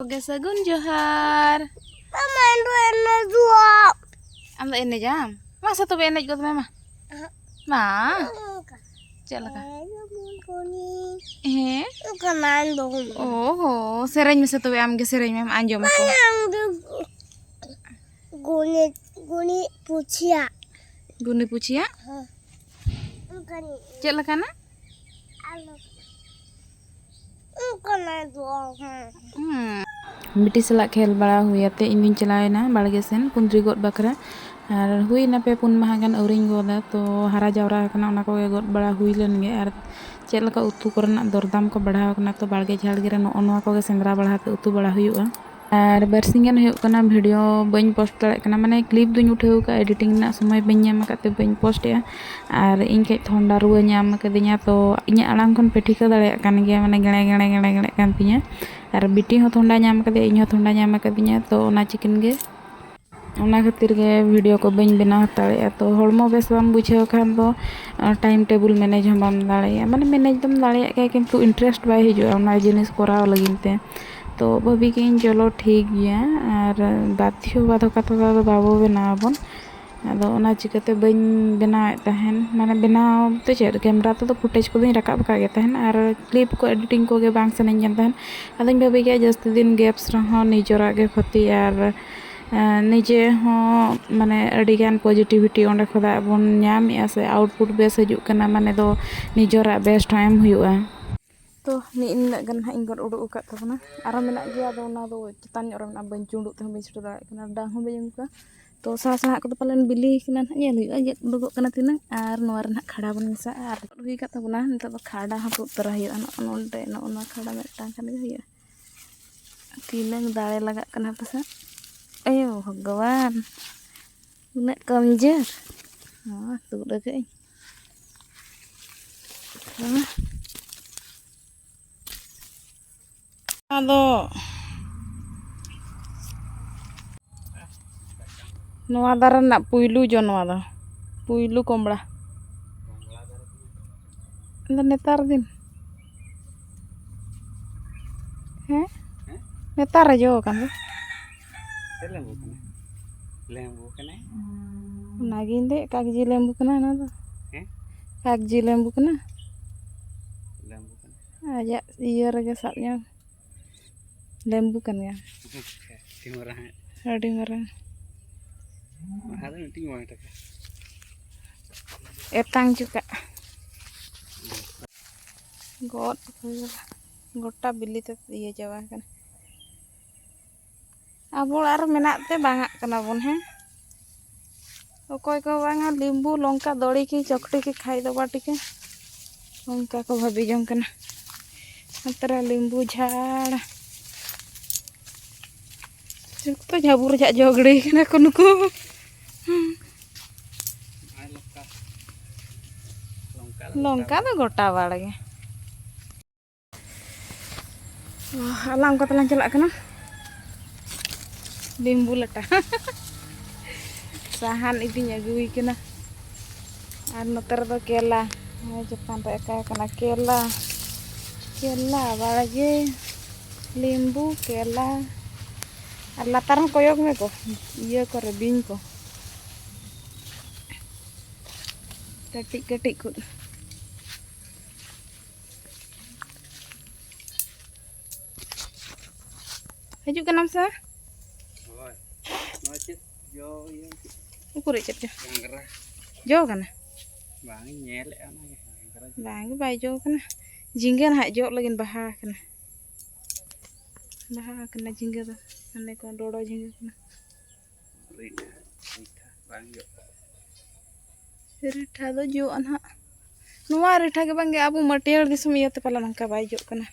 Oke, Sagun Johar. Mama itu enak juga. Anda ini jam. Masa tuh enak gue mama? Ma. Celaka. Eh? Kanan dong. Oh, sereng masa tuh am ge sereng mem anjom ko. Guni pucia. Guni pucia? Celaka na? Kanan dong. बिटी सला खेल बड़ा हुईते इन चलावेना बाड़गे सेन कुंद्री गोद बकरा और हुईना पे पुन माह गान औरिंग गोदा तो हारा जावरा कना ओना को गोद बड़ा हुई लेन गे और चेद लका उतु करना दरदाम को बढ़ाव कना तो बाड़गे झाड़गे रे नोआ को सेंद्रा बढ़ाते उतु बड़ा हुईआ और बरसिंगन हुई कना वीडियो बन पोस्ट दाड़े कना माने क्लिप दुñ उठाव का एडिटिंग ना समय बन नाम काते बन पोस्टेआ और इन के ठंडा रुआ नाम कदिया तो इᱧ आड़ांग खन पे ठिका दाड़े कान गया माने गणे गणे गणे गणे कान तिया और बिटी हो थोड़ा नाम कदे इन हो थोड़ा नाम कदिया तो ओना चिकन गे ओना खातिर गे वीडियो को बन बना हताड़े तो हड़मो बेस बाम बुझाव खान तो टाइम टेबल मैनेज हम बाम दाड़े माने मैनेज दम दाड़े के किंतु इंटरेस्ट बाय हिजुआ ओना जिनिस कराव लगिनते तो भाभी कि चलो ठीक गया और बाध्य बाधो कथा तो बाबो बनाबन अदो ओना चिकाते बन बनावे तहन माने बनाव तो चेद कैमरा तो फुटेज को दिन रकाब का गे तहन और क्लिप को एडिटिंग को गे बांग सनन जन तहन अदो भाभी के जस्ती दिन गैप्स रहो निजरा गे खती और निजे हो माने अडिगान पॉजिटिविटी ओंडे खदा बन नाम से आउटपुट बेस हजु कना माने दो निजरा बेस्ट टाइम हुआ तो इन गन इन गन उडुक का तबना आरो मेना गया दो ना दो चितान ᱧᱚᱜ ᱨᱮ ᱢᱮᱱᱟᱜ ᱵᱟᱹᱧ ᱪᱩᱸᱰᱩᱜ ᱛᱮᱦᱚᱸ ᱵᱟᱹᱧ ᱥᱮᱴᱮᱨ ᱫᱟᱲᱮᱭᱟᱜ ᱠᱟᱱᱟ ᱰᱟᱝ ᱦᱚᱸ ᱵᱟᱹᱧ ᱟᱹᱜᱩ ᱠᱟᱜᱼᱟ तो ᱥᱟᱦᱟ ᱥᱟᱦᱟ ᱠᱚᱫᱚ ᱯᱟᱞᱮᱱ ᱵᱤᱞᱤ ᱠᱟᱱᱟ ᱱᱟᱦᱟᱜ ᱧᱮᱞ ᱦᱩᱭᱩᱜᱼᱟ ᱜᱮᱫ ᱩᱰᱩᱠᱚᱜ ᱠᱟᱱᱟ ᱛᱤᱱᱟᱹᱜ ᱟᱨ ᱱᱚᱣᱟ ᱨᱮ ᱱᱟᱦᱟᱜ ᱠᱷᱟᱲᱟ ᱵᱚᱱ ᱢᱮᱥᱟᱜᱼᱟ ᱟᱨ ᱦᱩᱭ ᱠᱟᱜ ᱛᱟᱵᱚᱱᱟ ᱱᱤᱛᱚᱜ ᱫᱚ ᱠᱷᱟᱲᱟ ᱦᱚᱸ ᱛᱩᱫ ᱛᱚᱨᱟ ᱦᱩᱭᱩᱜᱼᱟ ᱱᱚᱰᱮ ᱱᱚᱜᱼᱚ ᱠᱷᱟᱲᱟ ᱢᱤᱫᱴᱟᱝ ᱠᱷᱟᱱ ᱜᱮ ᱦᱩᱭᱩᱜᱼᱟ ᱛᱤᱱᱟᱹᱜ ᱫᱟᱲᱮ ᱞᱟᱜᱟᱜ ᱠᱟᱱᱟ ᱯᱟᱥᱮ ᱟᱭᱳ ᱵᱷᱚᱜᱚᱵᱟᱱ उन्हें कमजोर हाँ तुड़ गई अदो नवा दारे ना पुइलू जो नवा दा पुइलू कोमड़ा नेतार दिन हैं नेतार जो कान लेम्बू कने नागिन दे कागजी लेम्बू कना ना दो कागजी लेम्बू कना आजा इयर गे साब nya लेम्बू कन गया अड़ी मरन ada nanti mau tak etang juga god गोटा बिल्ली ते इया जावा कन अब और मेना ते बांगा कना बन है ओकोय को बांगा लिंबू लंका दड़ी की चकटी की खाई दो बाटी के उनका को भाभी जम कना अंतरा लिंबू झाड़ तो झाबुर जा जोगड़ी कना को नुको लंका तो गोटा बाड़गे alang ko talang celak kana limbu lata sahan idinya gui kena ar noter do kela Jepang re ka kana kela kela balage limbu kela ar latar koyok me ko iya kore bing ko ketik-ketik ko Haju kan namsa? Oi. Macet jo yang Ukur cet jo. gerah. Jo kan? Bang nyelek ana ge. Bang bai jo kan. Jinggan hak jo lagi baha kan. Baha kena jingga tuh. Ane ko dodo jingga kan. Rita bang jo. Rita do jo anha. Nuwa rita ke bang ge abu matiar disum iya te pala nangka bai jo kana.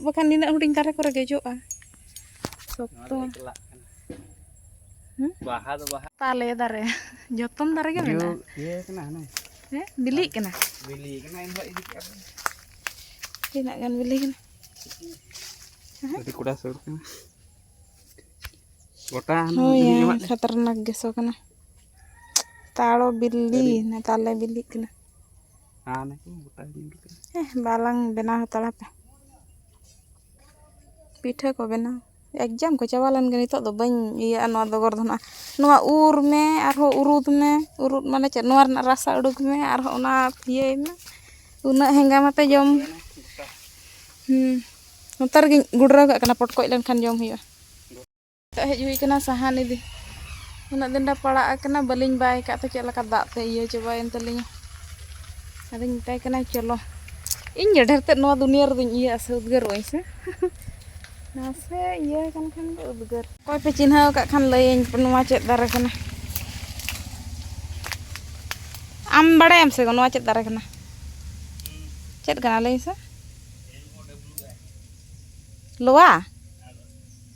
Bukan nina huding tare ko rege jo a. Sokto. Baha do baha. Tale dare. Jotom dare ge mena. Iya kena na. Bili kena. Bili kena en ba idi ka. Tina kan bili kan. Tadi kuda sur kan. Gota Oh ya, खतरनाक गेसो कना. ताड़ो बिल्ली ना ताले बिल्ली कना. आने को गota बिल्ली. बालंग बना होता पे. पिठा को बना एग्जाम को चाबा लन गए तो बन इया नवा दगर धना नवा उर में आरो उरुद माने चे नवा रना रासा उडुक में आरो ओना इये में उना हेंगा मते जम नतर गे गुडरा का कना पटकोय लन खान जम हुआ तो हेज हुई कना सहान इदी उना दिनडा पड़ा कना बलिन बाय का तो चे लका दाग ते इये चबायन तलिया अदिन मिताय कना चलो इन ढेरते नवा दुनिया रे दिन इया से उद्गार ओय से नासे इया kan kan उद्गार कोय पे चिन्हाव का खान लयन नवा चे दारे कना आम बड़ायम से नवा चे दारे कना चेत कना लय से लोआ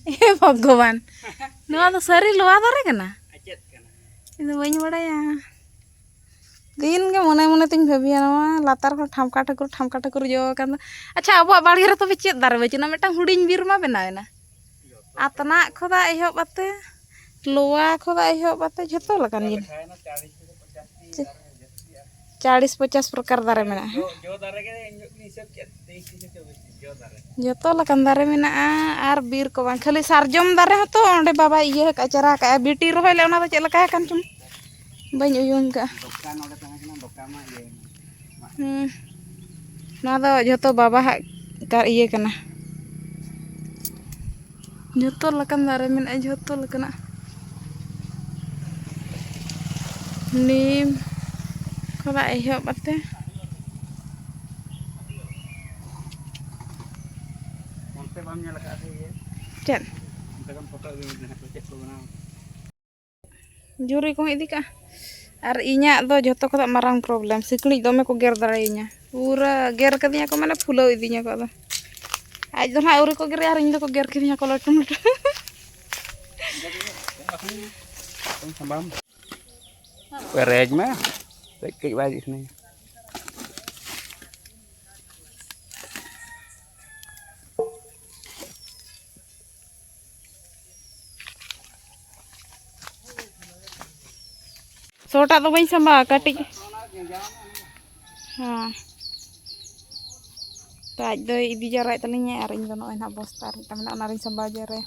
ए भगवान नवा तो सारी लोआ दारे कना इन बइन बड़ाया दिन के मने मने तिन भाबिया नवा लातार को ठामका ठकुर जो kan अच्छा अब बाड़गे रे तो चेत दारे बचना मिटन हुडिन बीर मा बनावेना आतना खोदा एहब बाते लोआ खोदा एहब बाते झतो लकान जिन 40-50 प्रकार दारे मेना जो दारे के हिसाब के 23 जो दारे जतो लकान दारे मेना आर बीर को बां खाली सारजम दारे हतो ओंडे बाबा इये का चरा का बीटी रोहय ले ओना तो चेत लका कान चुम बइन उयुं का दुकान ओडे तहा कना दुकान मा ये ना दो जतो बाबा का इये कना जतो लकान दारे मेना जतो लकना नीम खोदा एहब बाते onte bam nyala ka ye चेत onte kan foto ge na ko cek ko bana जुरी को इदी का और इña दो जतो खोदा मारांग प्रॉब्लम सिकणी दोमे को गेर दाड़ेइña पूरा गेर कदिया को माने फुलाव इदिña को दो आज दो ना औरी को गेर यार इन दो को गेर किदिña को लटू लटू तुम संभाम पेरेज में देख के बाजी नहीं सोटा तो बई संभा काटी हाँ तो आज दो इदी जराय तलिña और इन दो नय ना बस्ता रे तमना ना रिन संभा जरे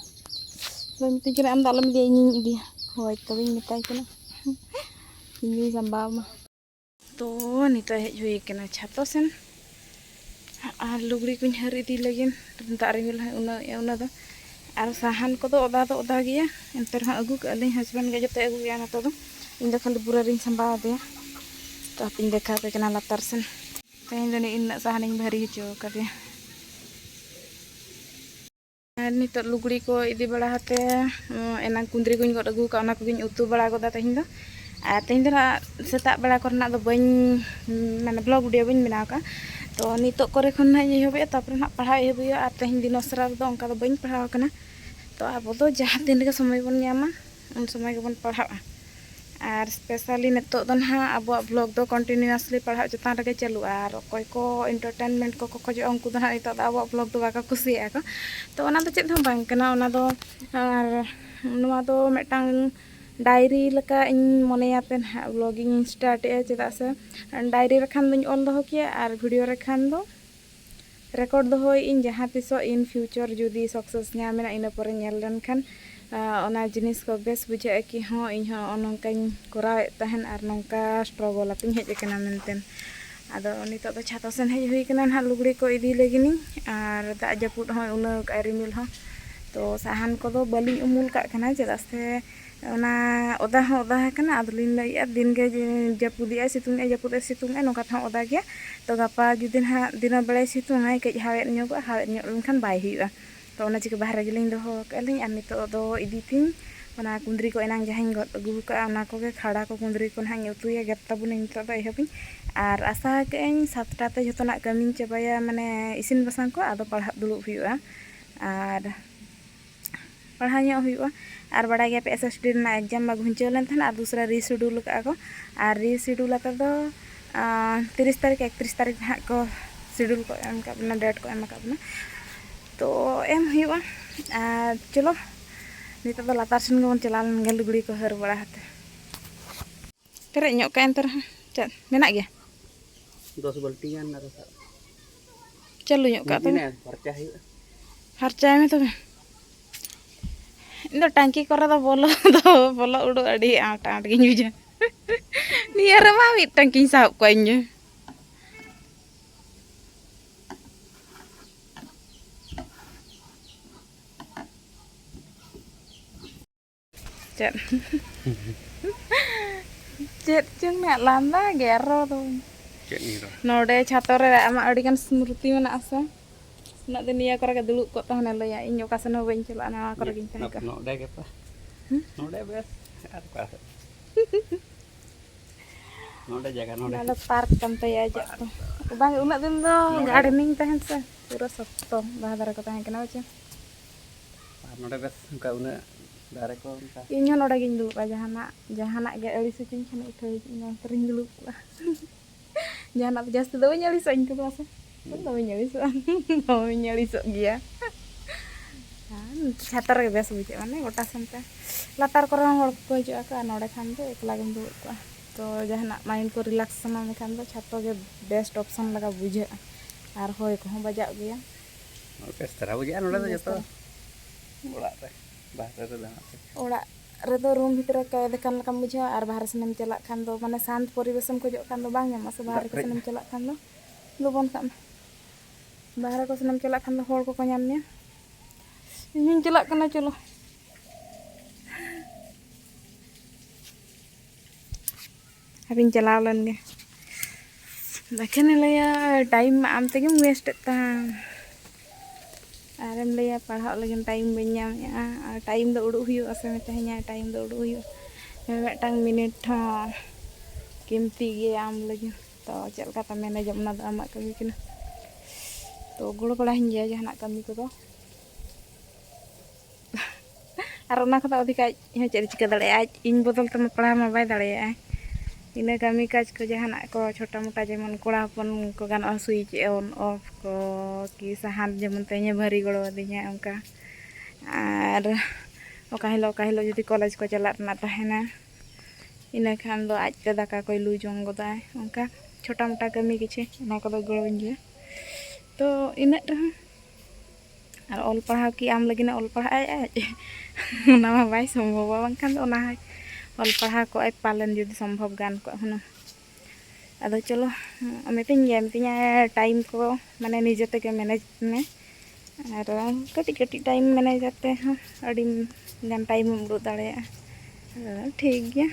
तो मितिन के आम दालम दे इन इदी होय तो बई मिताय कना इन संभा मा तो निता हेज हुई कना छातो सेन आर लुगड़ी कुन हर इदी लगिन दारे मिल उना दो और साहान को तो ओदा गया एंतर हा अगु का लिन हस्बैंड के जते अगु गया ना तो इन दो खाली पूरा रिन संभा दे तो आप इन देखा पे कना लातार सेन तेन दो इन साहान इन भरी हचो कदे नितो लुगड़ी को इदी बड़ा हते एना कुंद्री कुन गड अगु का ओना को गिन उतु बड़ा गोदा तेन दो आ तेन दो सेता बड़ा करना दो बइन माने ब्लॉग वीडियो बइन बनाव का तो नितो करे खन ना एहबे तापर ना पढ़ाई एहबे आ तेन दिनोसरा दो ओंका दो बइन पढ़ाव कना तो अब दो जहां दिन के समय बन न्यामा उन समय के बन पढ़ावा और स्पेशली नितो दो ना अब ब्लॉग दो कंटिन्यूअसली पढ़ाव चतान रे चालू और कोई को एंटरटेनमेंट को खोज उनको दो ना नितो अब ब्लॉग दो बाका खुशिया को तो ओना दो चेत हम बांग कना ओना दो और नवा दो मेटांग डायरी लका इन मनेयाते ना ब्लॉगिंग स्टार्ट ए चेदा से डायरी रखान दुñ ऑल दो किया और वीडियो रखान दो रेकॉर्ड दो होय इन जहां तिसो इन फ्यूचर जुदी सक्सेस ᱧᱟᱢᱮᱱᱟ ᱤᱱᱟᱹ ᱯᱚᱨᱮ ᱧᱮᱞ ᱞᱮᱱᱠᱷᱟन ओना जिनिस को बेस बुझे कि हाँ इन नौकानी करावे तहन और नौका स्ट्रगल आते हेज कना मेनतेन आदो नितो दो छातो सेन हेज हुई कना ना लुगड़ी को इदी लेगिनी और दा जपुद हो उना का रिमिल हो तो साहान को दो बलिन उमुल का कना चेदा से ओना ओदा हो ओदा कना आदलिन लइया दिन के जपुदिया सितुंग नौका था ओदा गया तो गपा जुदिन हा दिन बेले सितुंग आई कई हावेत ᱧᱚᱜ लेनखान बाय हुआ तो ओना चिका बाहर गेलिन दो कलिन और नितो दो इदी थिन ओना कुंद्री को एनांग जहां गद अगु का ओना को के खाड़ा को कुंद्री को हां उतुया गेत ताबुन नितो दो एहबिन और आशा केन 7टा ते जतोना कामिन चबाया माने इसिन बसांग को आदो पढ़ा दुलुब हुआ और पढ़ा ᱧᱚᱜ हुआ और बड़ा गया पे एसएसडी ना एग्जाम मा घुंचल लेन थान और दूसरा रीशेड्यूल का को और रीशेड्यूल आता दो 30 तारीख 31 तारीख ना को शेड्यूल को एम का अपना डेट को एम का अपना तो एम हुआ चलो नितो दो लातार सेन गबन चला लेन लुगड़ी को हर बड़ा हते पेरे ᱧᱚᱜ का एंतर चल मेना गया 10 बाल्टी गान ना चालू ᱧᱚᱜ का तो खर्चा हुआ ᱯᱷᱟᱨᱪᱟᱭ ᱢᱮ ᱛᱚᱵᱮ ᱤᱧ ᱫᱚ ᱴᱟᱝᱠᱤ ᱠᱚᱨᱮ ᱫᱚ ᱵᱚᱞᱚ ᱩᱰᱩᱠ ᱟᱹᱰᱤ ᱟᱸᱴ ᱜᱤᱧ ᱵᱩᱡᱷᱟᱹᱣᱟ ᱱᱤᱭᱟᱹ ᱨᱮᱢᱟ ᱢᱤᱫ ᱴᱟᱝᱠᱤᱧ ᱥᱟᱵ ᱠᱚᱣᱟ ᱤᱧ चेत चुंग में लांदा गेरो तो नोडे छातो रे आमा अडिगन स्मृति में आसे ना दुनिया करे के दुलुक को तहने लया इन ओका सनो बइन चला ना करे गिन तहने का नोडे के पा नोडे बेस आर का नोडे जगह नोडे नाले पार्क तंते या जा तो बांग उना दिन दो गार्डनिंग तहन से पूरा सत्तो बाहर को तहन केना बचे नोडे बेस का उना दारे को उनका इन नोडे गिन दुलुक जहाना गे अड़ी सुचिन खने उठै इन तरिन दुलुक जहाना जस्त दो ñali so इन को आसे तो ñali so गया छातर के बेस बुझे माने गोटा संते लातार को हड़ को हिजुआ का नोडे खान दो एकला गिन दुलुक को तो जहाना माइंड को रिलैक्स सना में खान दो छातो के बेस्ट ऑप्शन लगा बुझे आर होय को बजा गया बेस तरह बुझे नोडे तो जतो ओड़ा रे बाहर रे दाना ओड़ा रे दो रूम भीतर के देखान लका बुझे आर बाहर सेनेम चला खान दो माने शांत परिवेशम को जो खान दो बांग ᱧᱟᱢᱟ से बाहर के सेनेम चला खान दो लोबन का बाहर को सेनेम चला खान दो होड़ को ᱧᱟᱢ ने ᱤᱧ चला कना चलो अबिन चलाव लन गे देखने लया टाइम आम तेगेम वेस्ट ता आरम लया पढ़ाव लगिन टाइम बन ᱧᱟᱢᱮᱜᱼᱟ और टाइम दो उडुक हुयो असे मेताहिया टाइम दो उडुक हुयो मेटांग मिनिट हो कीमती गे आम लगिन तो चलका ता मैनेज अपना दो आमा कमी कना तो गोड़ बड़ा हिन गया जहाना कमी को और ओना खता अधिक आज चेद चिका दाड़े आज इन बदल तम पढ़ा मा बाय दाड़े इन कमी काज को जहाना को छोटा मोटा जेमन कोड़ा हपन को गान स्विच ऑन ऑफ को कि सहान जेमन तेने भरी गड़ो दिया उनका और ओका हिलो जुदी कॉलेज को चला ना तहना इन खान दो आज ते दाका को लू जोंग गोदा उनका छोटा मोटा कमी किछे ना को दो गड़ो गया तो इन और ऑल पढ़ा की आम लगिन ऑल पढ़ा आज ना बाय संभव बांखान दो ना ऑल पढ़ा को आई पालन जुदी संभव गान को हनो अदो चलो मितिया टाइम को माने निजे ते मैनेज में और कटी टाइम मैनेज करते हाँ अड़ी गान टाइम उड़ू दाड़े ठीक गया।